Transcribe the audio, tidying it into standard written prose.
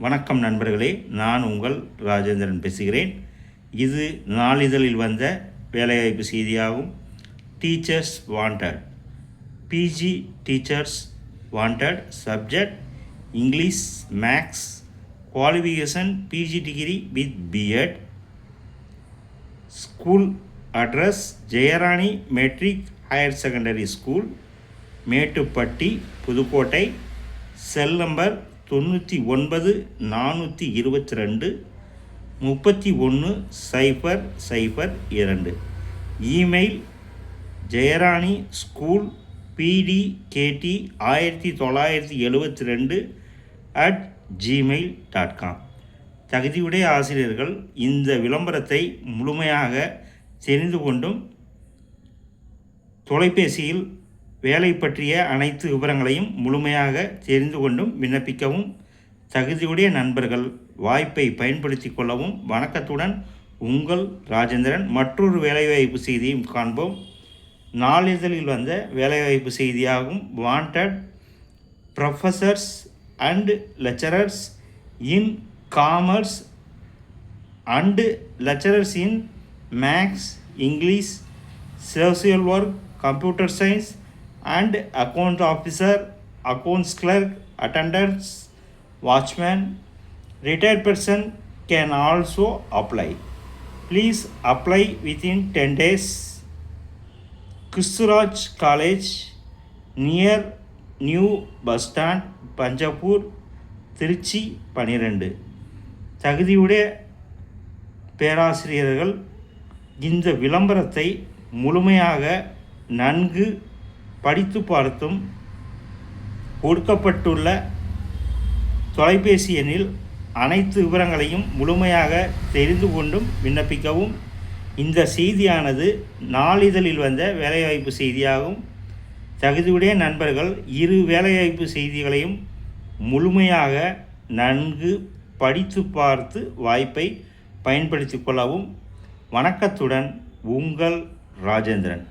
வணக்கம் நண்பர்களே, நான் உங்கள் ராஜேந்திரன் பேசுகிறேன். இது நாளிதழில் வந்த வேலைவாய்ப்பு செய்தியாகும். Teachers wanted, PG teachers wanted, subject English, maths, qualification PG degree with B Ed, school address Jayarani matric higher secondary school, Mettupatti, Pudukkottai, cell number 99 422 31 002, email Jayarani school pd1972@gmail.com. தகுதியுடைய ஆசிரியர்கள் இந்த விளம்பரத்தை முழுமையாக தெரிந்து கொண்டும் தொலைபேசியில் வேலை பற்றிய அனைத்து விவரங்களையும் முழுமையாக தெரிந்து கொண்டும் விண்ணப்பிக்கவும். தகுதியுடைய நண்பர்கள் வாய்ப்பை பயன்படுத்தி கொள்ளவும். வணக்கத்துடன் உங்கள் ராஜேந்திரன். மற்றொரு வேலைவாய்ப்பு செய்தியும் காண்போம். நாளிதழில் வந்த வேலைவாய்ப்பு செய்தியாகும். Wanted professors and lecturers in commerce and lecturers in maths, English, social work, computer science and account officer, accounts clerk, attendants, watchman. Retired person can also apply. Please apply within 10 days. Kristuraj College near New Bus Stand, Panjapur, Trichy 12. தகுதியுடைய பேராசிரியர்கள் இந்த விளம்பரத்தை முழுமையாக நன்கு படித்து பார்த்தும் கொடுக்கப்பட்டுள்ள தொலைபேசி எண்ணில் அனைத்து விவரங்களையும் முழுமையாக தெரிந்து கொண்டும் விண்ணப்பிக்கவும். இந்த செய்தியானது நாளிதழில் வந்த வேலைவாய்ப்பு செய்தியாகும். தகுதியுடைய நண்பர்கள் இரு வேலைவாய்ப்பு செய்திகளையும் முழுமையாக நன்கு படித்து பார்த்து வாய்ப்பை பயன்படுத்தி கொள்ளவும். வணக்கத்துடன் உங்கள் ராஜேந்திரன்.